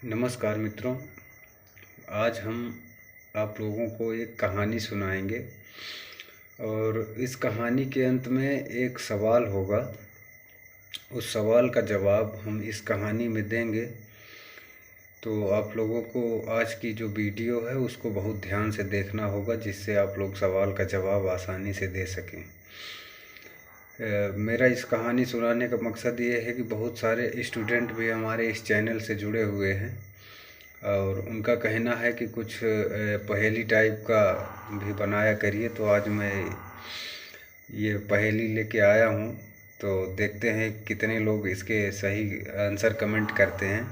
नमस्कार मित्रों, आज हम आप लोगों को एक कहानी सुनाएंगे और इस कहानी के अंत में एक सवाल होगा। उस सवाल का जवाब हम इस कहानी में देंगे। तो आप लोगों को आज की जो वीडियो है उसको बहुत ध्यान से देखना होगा, जिससे आप लोग सवाल का जवाब आसानी से दे सकें। मेरा इस कहानी सुनाने का मकसद ये है कि बहुत सारे स्टूडेंट भी हमारे इस चैनल से जुड़े हुए हैं और उनका कहना है कि कुछ पहेली टाइप का भी बनाया करिए। तो आज मैं ये पहेली लेके आया हूँ, तो देखते हैं कितने लोग इसके सही आंसर कमेंट करते हैं।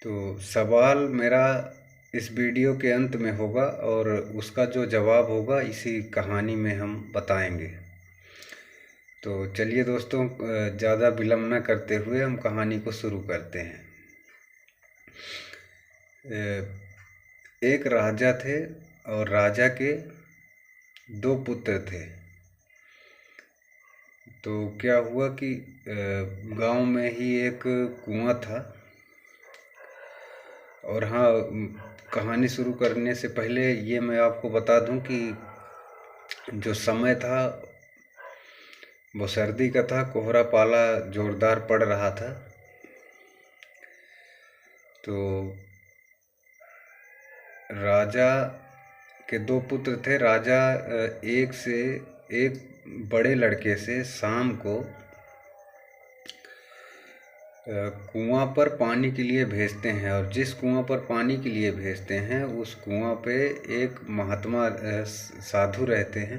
तो सवाल मेरा इस वीडियो के अंत में होगा और उसका जो जवाब होगा इसी कहानी में हम बताएंगे। तो चलिए दोस्तों, ज़्यादा विलम्ब न करते हुए हम कहानी को शुरू करते हैं। एक राजा थे और राजा के दो पुत्र थे। तो क्या हुआ कि गांव में ही एक कुआं था। और हाँ, कहानी शुरू करने से पहले ये मैं आपको बता दूं कि जो समय था वो सर्दी का था, कोहरा पाला जोरदार पड़ रहा था। तो राजा के दो पुत्र थे। राजा एक बड़े लड़के से शाम को कुआं पर पानी के लिए भेजते हैं, और जिस कुआं पर पानी के लिए भेजते हैं उस कुआं पे एक महात्मा साधु रहते हैं।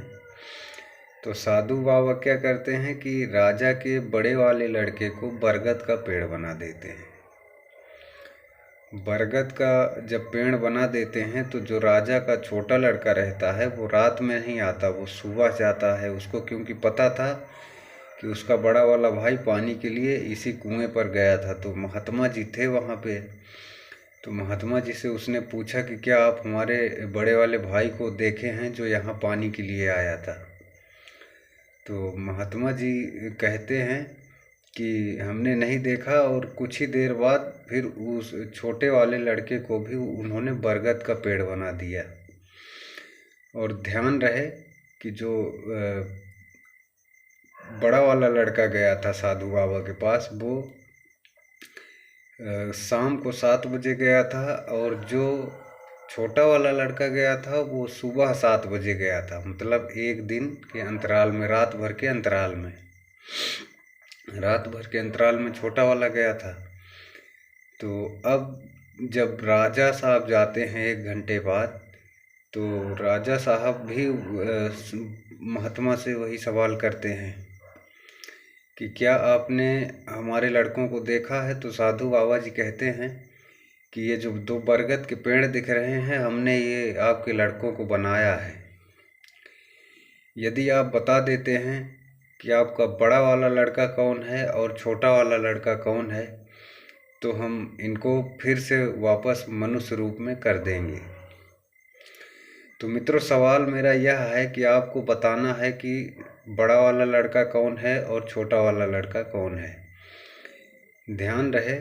तो साधु बाबा क्या करते हैं कि राजा के बड़े वाले लड़के को बरगद का पेड़ बना देते हैं। बरगद का जब पेड़ बना देते हैं तो जो राजा का छोटा लड़का रहता है वो रात में नहीं आता, वो सुबह जाता है। उसको क्योंकि पता था कि उसका बड़ा वाला भाई पानी के लिए इसी कुएं पर गया था। तो महात्मा जी थे वहाँ पे। तो महात्मा जी से उसने पूछा कि क्या आप हमारे बड़े वाले भाई को देखे हैं जो यहाँ पानी के लिए आया था। तो महात्मा जी कहते हैं कि हमने नहीं देखा। और कुछ ही देर बाद फिर उस छोटे वाले लड़के को भी उन्होंने बरगद का पेड़ बना दिया। और ध्यान रहे कि जो बड़ा वाला लड़का गया था साधु बाबा के पास, वो शाम को 7 बजे गया था, और जो छोटा वाला लड़का गया था वो सुबह 7 बजे गया था। मतलब एक दिन के अंतराल में, रात भर के अंतराल में छोटा वाला गया था। तो अब जब राजा साहब जाते हैं 1 घंटे बाद, तो राजा साहब भी महात्मा से वही सवाल करते हैं कि क्या आपने हमारे लड़कों को देखा है। तो साधु बाबा जी कहते हैं कि ये जो 2 बरगद के पेड़ दिख रहे हैं, हमने ये आपके लड़कों को बनाया है। यदि आप बता देते हैं कि आपका बड़ा वाला लड़का कौन है और छोटा वाला लड़का कौन है, तो हम इनको फिर से वापस मनुष्य रूप में कर देंगे। तो मित्रों, सवाल मेरा यह है कि आपको बताना है कि बड़ा वाला लड़का कौन है और छोटा वाला लड़का कौन है। ध्यान रहे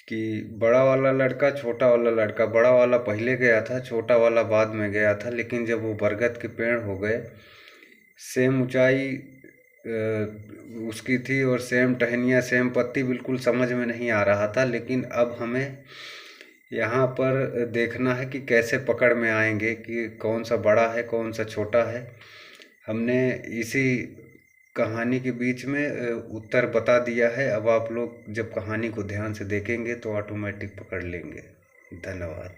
कि बड़ा वाला लड़का, छोटा वाला लड़का, बड़ा वाला पहले गया था, छोटा वाला बाद में गया था। लेकिन जब वो बरगद के पेड़ हो गए, सेम ऊंचाई उसकी थी और सेम टहनियाँ, सेम पत्ती, बिल्कुल समझ में नहीं आ रहा था। लेकिन अब हमें यहाँ पर देखना है कि कैसे पकड़ में आएंगे कि कौन सा बड़ा है कौन सा छोटा है। हमने इसी कहानी के बीच में उत्तर बता दिया है। अब आप लोग जब कहानी को ध्यान से देखेंगे तो ऑटोमेटिक पकड़ लेंगे। धन्यवाद।